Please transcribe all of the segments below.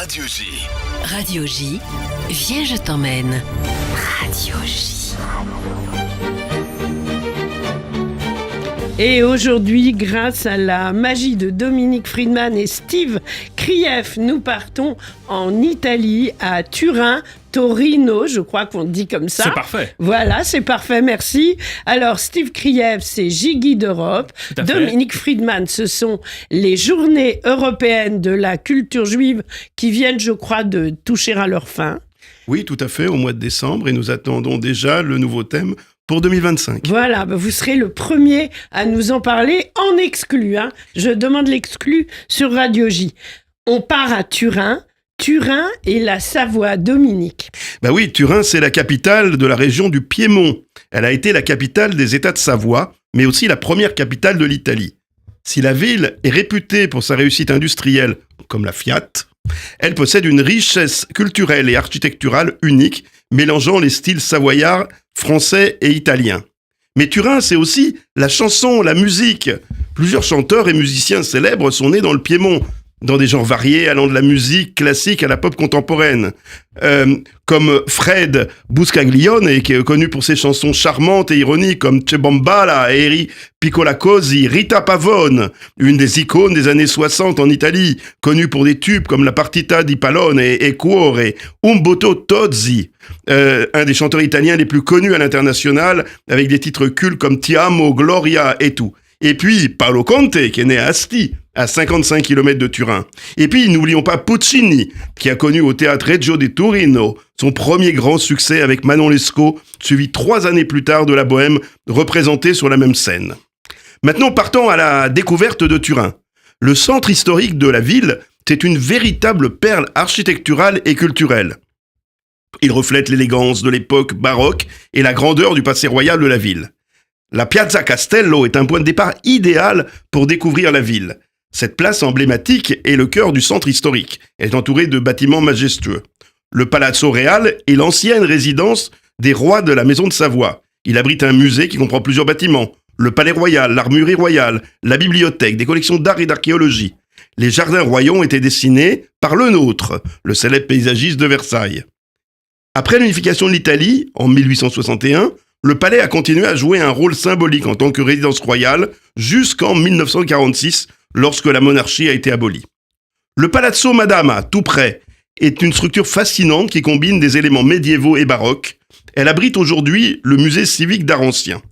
Radio J. Radio J, viens je t'emmène. Radio J. Et aujourd'hui, grâce à la magie de Dominique Friedman et Steve Krief, nous partons en Italie, à Turin, Torino, je crois qu'on dit comme ça. C'est parfait. Voilà, c'est parfait, merci. Alors, Steve Krief, c'est Gigi d'Europe. Dominique Friedman, ce sont les journées européennes de la culture juive qui viennent, je crois, de toucher à leur fin. Oui, tout à fait, au mois de décembre, et nous attendons déjà le nouveau thème pour 2025. Voilà, vous serez le premier à nous en parler en exclu. Je demande l'exclu sur Radio J. On part à Turin. Turin et la Savoie, Dominique. Oui, Turin, c'est la capitale de la région du Piémont. Elle a été la capitale des États de Savoie, mais aussi la première capitale de l'Italie. Si la ville est réputée pour sa réussite industrielle, comme la Fiat, elle possède une richesse culturelle et architecturale unique, mélangeant les styles savoyards, français et italiens. Mais Turin, c'est aussi la chanson, la musique. Plusieurs chanteurs et musiciens célèbres sont nés dans le Piémont, dans des genres variés allant de la musique classique à la pop contemporaine. Comme Fred Buscaglione, qui est connu pour ses chansons charmantes et ironiques, comme C'è Bombala, Eri Piccolacosi, Rita Pavone, une des icônes des années 60 en Italie, connue pour des tubes comme La Partita di Pallone et Cuore, Umberto Tozzi, un des chanteurs italiens les plus connus à l'international, avec des titres cultes comme Ti amo, Gloria et tout. Et puis Paolo Conte, qui est né à Asti, à 55 km de Turin. Et puis n'oublions pas Puccini, qui a connu au théâtre Regio di Torino son premier grand succès avec Manon Lescaut, suivi 3 années plus tard de la Bohème, représentée sur la même scène. Maintenant, partons à la découverte de Turin. Le centre historique de la ville, c'est une véritable perle architecturale et culturelle. Il reflète l'élégance de l'époque baroque et la grandeur du passé royal de la ville. La Piazza Castello est un point de départ idéal pour découvrir la ville. Cette place emblématique est le cœur du centre historique. Elle est entourée de bâtiments majestueux. Le Palazzo Reale est l'ancienne résidence des rois de la Maison de Savoie. Il abrite un musée qui comprend plusieurs bâtiments. Le Palais Royal, l'Armurerie Royale, la bibliothèque, des collections d'art et d'archéologie. Les jardins royaux ont été dessinés par Le Nôtre, le célèbre paysagiste de Versailles. Après l'unification de l'Italie, en 1861, le palais a continué à jouer un rôle symbolique en tant que résidence royale jusqu'en 1946, lorsque la monarchie a été abolie. Le Palazzo Madama, tout près, est une structure fascinante qui combine des éléments médiévaux et baroques. Elle abrite aujourd'hui le musée civique d'art ancien.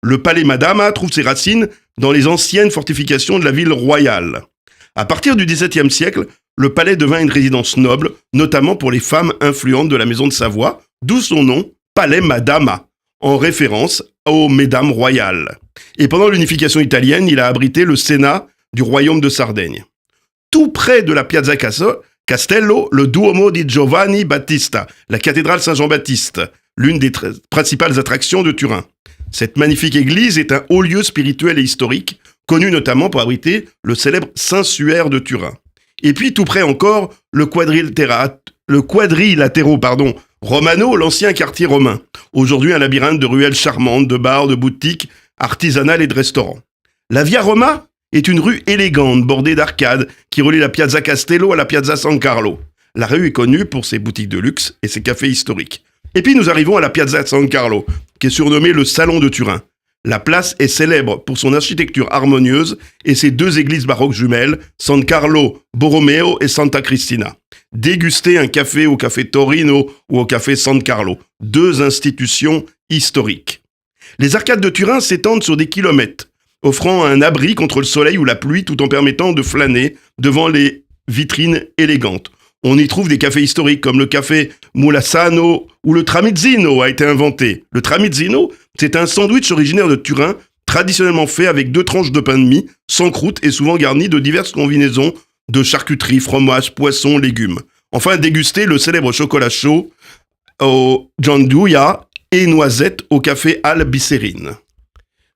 Le palais Madama trouve ses racines dans les anciennes fortifications de la ville royale. À partir du XVIIe siècle, le palais devint une résidence noble, notamment pour les femmes influentes de la maison de Savoie, d'où son nom, Palais Madama, en référence aux mesdames royales. Et pendant l'unification italienne, il a abrité le Sénat du royaume de Sardaigne. Tout près de la Piazza Castello, le Duomo di Giovanni Battista, la cathédrale Saint-Jean-Baptiste, l'une des principales attractions de Turin. Cette magnifique église est un haut lieu spirituel et historique, connu notamment pour abriter le célèbre Saint-Suaire de Turin. Et puis tout près encore, le quadrilatero Romano, l'ancien quartier romain. Aujourd'hui un labyrinthe de ruelles charmantes, de bars, de boutiques artisanales et de restaurants. La Via Roma est une rue élégante, bordée d'arcades, qui relie la Piazza Castello à la Piazza San Carlo. La rue est connue pour ses boutiques de luxe et ses cafés historiques. Et puis nous arrivons à la Piazza San Carlo, qui est surnommée le Salon de Turin. La place est célèbre pour son architecture harmonieuse et ses 2 églises baroques jumelles, San Carlo Borromeo et Santa Cristina. Dégustez un café au café Torino ou au café San Carlo, 2 institutions historiques. Les arcades de Turin s'étendent sur des kilomètres, offrant un abri contre le soleil ou la pluie tout en permettant de flâner devant les vitrines élégantes. On y trouve des cafés historiques comme le café Mulassano où le tramizzino a été inventé. Le tramizzino, c'est un sandwich originaire de Turin, traditionnellement fait avec 2 tranches de pain de mie, sans croûte et souvent garni de diverses combinaisons de charcuterie, fromage, poisson, légumes. Enfin, dégustez le célèbre chocolat chaud au gianduja et noisettes au café Albiserine.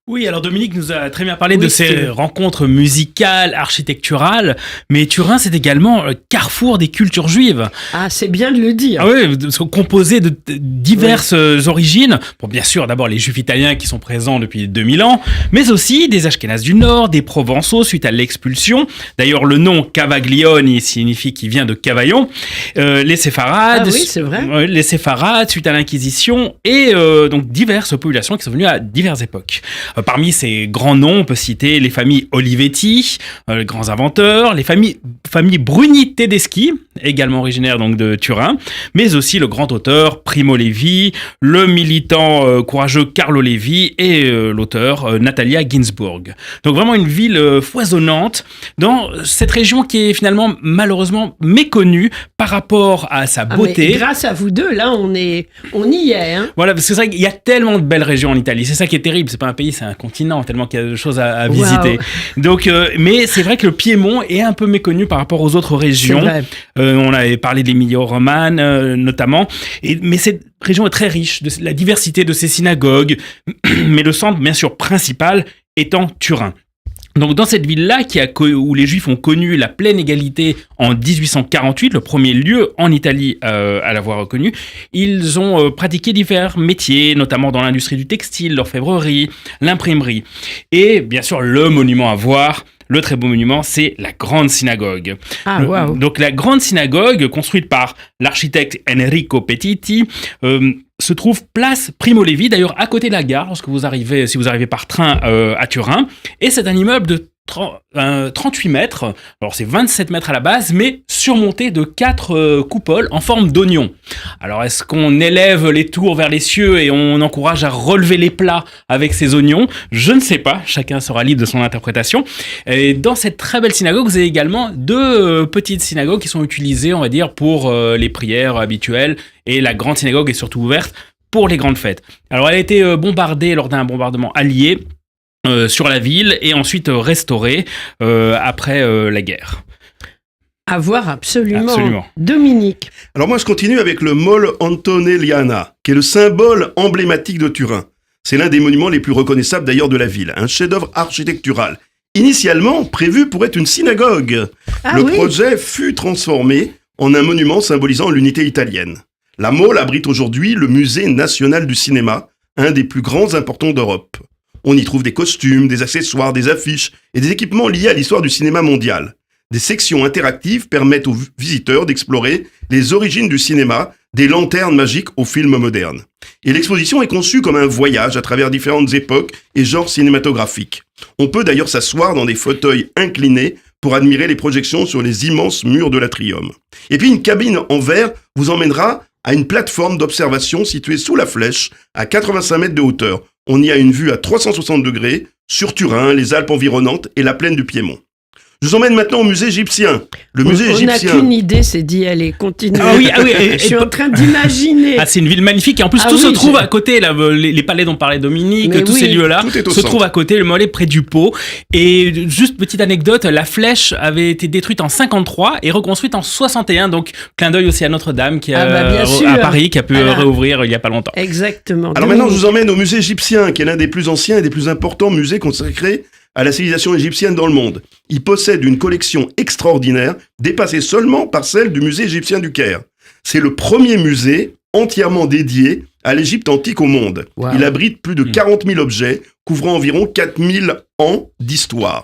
Oui, alors Dominique nous a très bien parlé Oui, de ces Steve. rencontres musicales, architecturales, mais Turin, c'est également le carrefour des cultures juives. Ah, c'est bien de le dire. Ah oui, composé de diverses origines. Bon, bien sûr, d'abord les juifs italiens qui sont présents depuis 2000 ans, mais aussi des Ashkénazes du Nord, des Provençaux suite à l'expulsion. D'ailleurs, le nom Cavaglioni signifie qu'il vient de Cavaillon. Les Séfarades, Ah oui, c'est vrai. les Séfarades suite à l'Inquisition et donc diverses populations qui sont venues à diverses époques. Parmi ces grands noms, on peut citer les familles Olivetti, les grands inventeurs, les familles Bruni Tedeschi, également originaires donc de Turin, mais aussi le grand auteur Primo Levi, le militant courageux Carlo Levi et l'auteur Natalia Ginzburg. Donc vraiment une ville foisonnante dans cette région qui est finalement malheureusement méconnue par rapport à sa Ah, beauté. mais grâce à vous deux, là, on y est. Hein. Voilà, parce que c'est vrai qu'il y a tellement de belles régions en Italie. C'est ça qui est terrible. C'est pas un pays, c'est un continent, tellement qu'il y a de choses à visiter. Donc, mais c'est vrai que le Piémont est un peu méconnu par rapport aux autres régions. C'est vrai. On avait parlé de l'Emilia-Romagna, notamment. Mais cette région est très riche de la diversité de ses synagogues. Mais le centre, bien sûr, principal étant Turin. Donc dans cette ville-là, où les Juifs ont connu la pleine égalité en 1848, le premier lieu en Italie à l'avoir reconnu, ils ont pratiqué divers métiers, notamment dans l'industrie du textile, l'orfèvrerie, l'imprimerie. Et bien sûr, le monument à voir, le très beau monument, c'est la Grande Synagogue. Ah, waouh. Donc la Grande Synagogue, construite par l'architecte Enrico Petiti, se trouve place Primo Levi, d'ailleurs à côté de la gare, si vous arrivez par train à Turin. Et c'est un immeuble de 38 mètres, alors c'est 27 mètres à la base, mais surmonté de 4 coupoles en forme d'oignon. Alors est-ce qu'on élève les tours vers les cieux et on encourage à relever les plats avec ces oignons? Je ne sais pas, chacun sera libre de son interprétation. Et dans cette très belle synagogue, vous avez également 2 petites synagogues qui sont utilisées, on va dire, pour les prières habituelles, et la grande synagogue est surtout ouverte pour les grandes fêtes. Alors elle a été bombardée lors d'un bombardement allié sur la ville et ensuite restaurée après la guerre. À voir absolument. Absolument. Dominique. Alors moi, je continue avec le Mole Antonelliana, qui est le symbole emblématique de Turin. C'est l'un des monuments les plus reconnaissables d'ailleurs de la ville, un chef-d'œuvre architectural. Initialement prévu pour être une synagogue, Ah le oui. projet fut transformé en un monument symbolisant l'unité italienne. La Mole abrite aujourd'hui le Musée national du cinéma, un des plus grands importants d'Europe. On y trouve des costumes, des accessoires, des affiches et des équipements liés à l'histoire du cinéma mondial. Des sections interactives permettent aux visiteurs d'explorer les origines du cinéma, des lanternes magiques aux films modernes. Et l'exposition est conçue comme un voyage à travers différentes époques et genres cinématographiques. On peut d'ailleurs s'asseoir dans des fauteuils inclinés pour admirer les projections sur les immenses murs de l'atrium. Et puis une cabine en verre vous emmènera à une plateforme d'observation située sous la flèche à 85 mètres de hauteur. On y a une vue à 360 degrés sur Turin, les Alpes environnantes et la plaine du Piémont. Je vous emmène maintenant au musée égyptien. Le musée On n'a égyptien. qu'une idée, c'est d'y aller. Continue. Ah oui, Je suis en train d'imaginer. Ah, c'est une ville magnifique et en plus Ah tout oui, se trouve j'ai- à côté, là, les palais dont parlait Dominique, Mais tous oui, ces lieux-là tout est au se centre. trouvent à côté, le Mollet près du Pau. Et juste petite anecdote, la flèche avait été détruite en 53 et reconstruite en 61, donc clin d'œil aussi à Notre-Dame qui Ah bah, bien à sûr. Paris qui a pu Voilà. réouvrir il y a pas longtemps. Exactement. Alors maintenant, je Dominique. vous emmène au musée égyptien, qui est l'un des plus anciens et des plus importants musées consacrés à la civilisation égyptienne dans le monde. Il possède une collection extraordinaire, dépassée seulement par celle du musée égyptien du Caire. C'est le premier musée entièrement dédié à l'Égypte antique au monde. Wow. Il abrite plus de 40 000 objets, couvrant environ 4 000 ans d'histoire.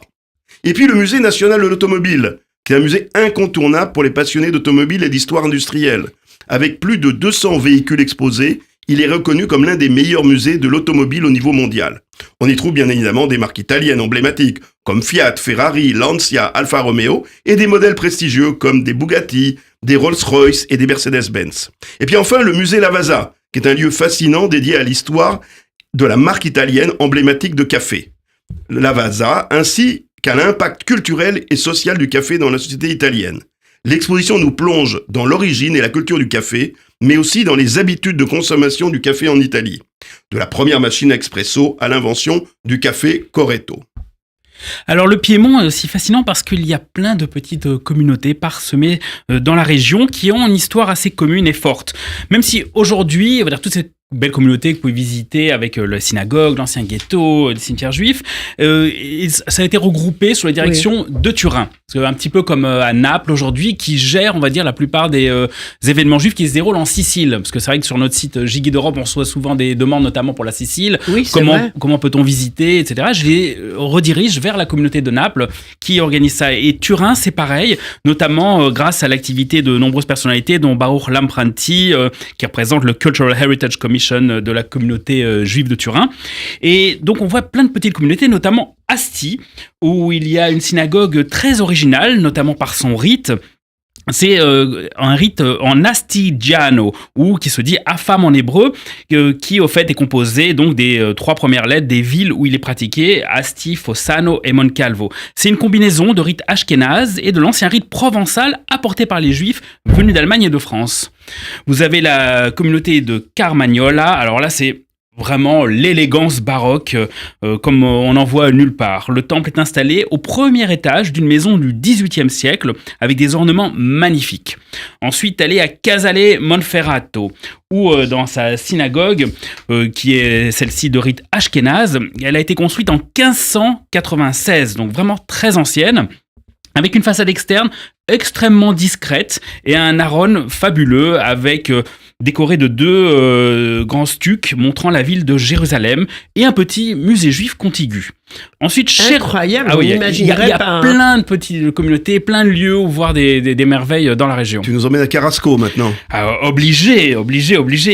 Et puis le musée national de l'automobile, qui est un musée incontournable pour les passionnés d'automobile et d'histoire industrielle. Avec plus de 200 véhicules exposés, il est reconnu comme l'un des meilleurs musées de l'automobile au niveau mondial. On y trouve bien évidemment des marques italiennes emblématiques, comme Fiat, Ferrari, Lancia, Alfa Romeo, et des modèles prestigieux comme des Bugatti, des Rolls-Royce et des Mercedes-Benz. Et puis enfin, le musée Lavazza, qui est un lieu fascinant dédié à l'histoire de la marque italienne emblématique de café. Lavazza, ainsi qu'à l'impact culturel et social du café dans la société italienne. L'exposition nous plonge dans l'origine et la culture du café, mais aussi dans les habitudes de consommation du café en Italie. De la première machine à expresso à l'invention du café Corretto. Alors le Piémont est aussi fascinant parce qu'il y a plein de petites communautés parsemées dans la région qui ont une histoire assez commune et forte. Même si aujourd'hui, on va dire, toute cette belle communauté que vous pouvez visiter avec la synagogue, l'ancien ghetto, les cimetières juifs. Et ça a été regroupé sous la direction de Turin. Parce que, un petit peu comme à Naples aujourd'hui, qui gère, on va dire, la plupart des événements juifs qui se déroulent en Sicile. Parce que c'est vrai que sur notre site Giguide d'Europe, on reçoit souvent des demandes, notamment pour la Sicile. Oui, c'est vrai. Comment peut-on visiter, etc. Je les redirige vers la communauté de Naples qui organise ça. Et Turin, c'est pareil, notamment grâce à l'activité de nombreuses personnalités, dont Baruch Lampranti, qui représente le Cultural Heritage Commission de la communauté juive de Turin. Et donc, on voit plein de petites communautés, notamment Asti, où il y a une synagogue très originale, notamment par son rite. C'est un rite en astigiano, ou qui se dit afam en hébreu, qui au fait est composé donc des 3 premières lettres des villes où il est pratiqué, Asti, Fossano et Moncalvo. C'est une combinaison de rite ashkénaze et de l'ancien rite provençal apporté par les Juifs venus d'Allemagne et de France. Vous avez la communauté de Carmagnola, alors là c'est vraiment l'élégance baroque, comme on n'en voit nulle part. Le temple est installé au premier étage d'une maison du XVIIIe siècle, avec des ornements magnifiques. Ensuite, allez à Casale Monferrato, où dans sa synagogue, qui est celle-ci de rite ashkénaze, elle a été construite en 1596, donc vraiment très ancienne, avec une façade externe extrêmement discrète et un aron fabuleux avec décoré de 2 grands stucs montrant la ville de Jérusalem et un petit musée juif contigu. Ensuite, incroyable, il y n'imaginerait a pas. plein de petites communautés, plein de lieux où voir des merveilles dans la région. Tu nous emmènes à Carrasco maintenant. Obligé.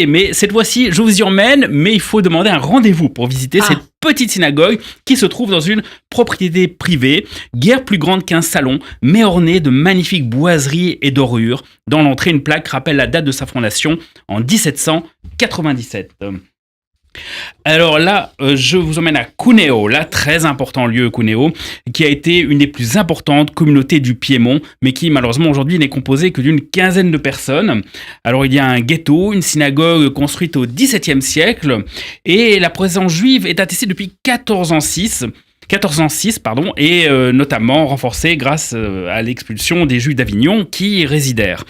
Mais cette fois-ci, je vous y emmène, mais il faut demander un rendez-vous pour visiter cette petite synagogue qui se trouve dans une propriété privée, guère plus grande qu'un salon, mais ornée de magnifiques boiseries et dorures. Dans l'entrée, une plaque rappelle la date de sa fondation en 1797. Alors là, je vous emmène à Cuneo, là, très important lieu, Cuneo, qui a été une des plus importantes communautés du Piémont, mais qui malheureusement aujourd'hui n'est composée que d'une 15aine de personnes. Alors il y a un ghetto, une synagogue construite au XVIIe siècle, et la présence juive est attestée depuis 1406, et notamment renforcée grâce à l'expulsion des Juifs d'Avignon qui y résidèrent.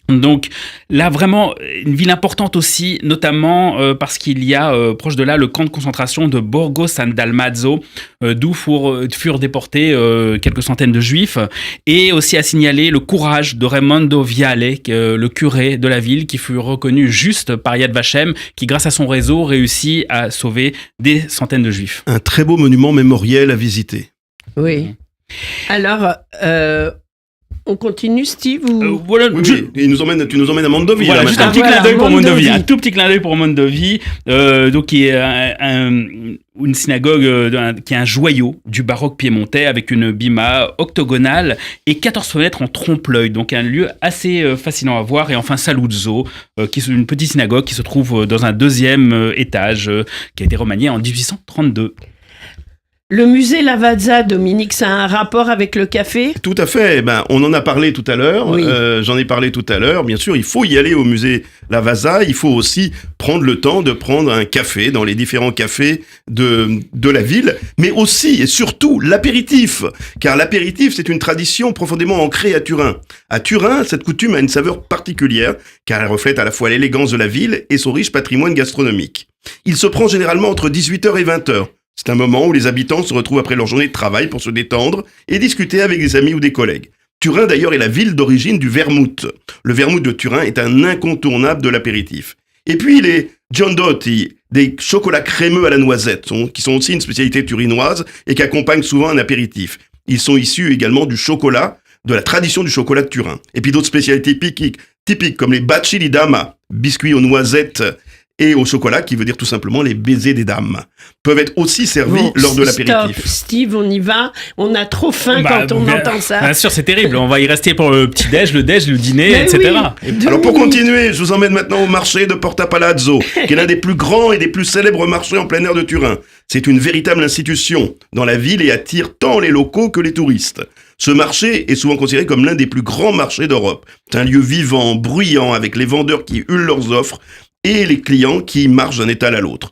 Donc là vraiment une ville importante aussi, notamment parce qu'il y a proche de là le camp de concentration de Borgo San Dalmazzo, d'où furent déportés quelques centaines de juifs, et aussi à signaler le courage de Raimondo Viale, le curé de la ville, qui fut reconnu juste par Yad Vashem, qui grâce à son réseau réussit à sauver des centaines de juifs. Un très beau monument mémoriel à visiter. Oui. Alors, on continue, Steve, ou... Voilà, Oui, tu nous emmènes à Mondovì. Voilà, là, juste maintenant. un petit clin d'œil pour Mondovì. Mondovì, un tout petit clin d'œil pour Mondovì, donc qui est une synagogue qui est un joyau du baroque piémontais avec une bima octogonale et 14 fenêtres en trompe-l'œil, donc un lieu assez fascinant à voir. Et enfin Saluzzo, qui est une petite synagogue qui se trouve dans un 2e étage, qui a été remanié en 1832. Le musée Lavazza, Dominique, ça a un rapport avec le café ? Tout à fait. On en a parlé tout à l'heure. Oui. J'en ai parlé tout à l'heure. Bien sûr, il faut y aller au musée Lavazza. Il faut aussi prendre le temps de prendre un café dans les différents cafés de la ville, mais aussi et surtout l'apéritif. Car l'apéritif, c'est une tradition profondément ancrée à Turin. À Turin, cette coutume a une saveur particulière, car elle reflète à la fois l'élégance de la ville et son riche patrimoine gastronomique. Il se prend généralement entre 18h et 20h. C'est un moment où les habitants se retrouvent après leur journée de travail pour se détendre et discuter avec des amis ou des collègues. Turin d'ailleurs est la ville d'origine du vermouth. Le vermouth de Turin est un incontournable de l'apéritif. Et puis les Giondotti, des chocolats crémeux à la noisette, qui sont aussi une spécialité turinoise et qui accompagnent souvent un apéritif. Ils sont issus également du chocolat, de la tradition du chocolat de Turin. Et puis d'autres spécialités typiques comme les baci di dama, biscuits aux noisettes et au chocolat, qui veut dire tout simplement les baisers des dames, peuvent être aussi servis lors de l'apéritif. Stop, Steve, on y va. On a trop faim quand on entend ça. Bien sûr, c'est terrible. On va y rester pour le petit-déj, le déj, le dîner, Mais etc. oui. Alors pour continuer, je vous emmène maintenant au marché de Porta Palazzo, qui est l'un des plus grands et des plus célèbres marchés en plein air de Turin. C'est une véritable institution dans la ville et attire tant les locaux que les touristes. Ce marché est souvent considéré comme l'un des plus grands marchés d'Europe. C'est un lieu vivant, bruyant, avec les vendeurs qui hulent leurs offres et les clients qui marchent d'un étal à l'autre.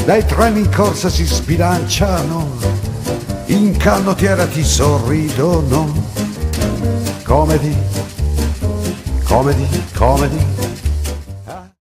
dai treni in corsa si sbilanciano, in canottiera ti sorridono. Comedy, comedy, comedy,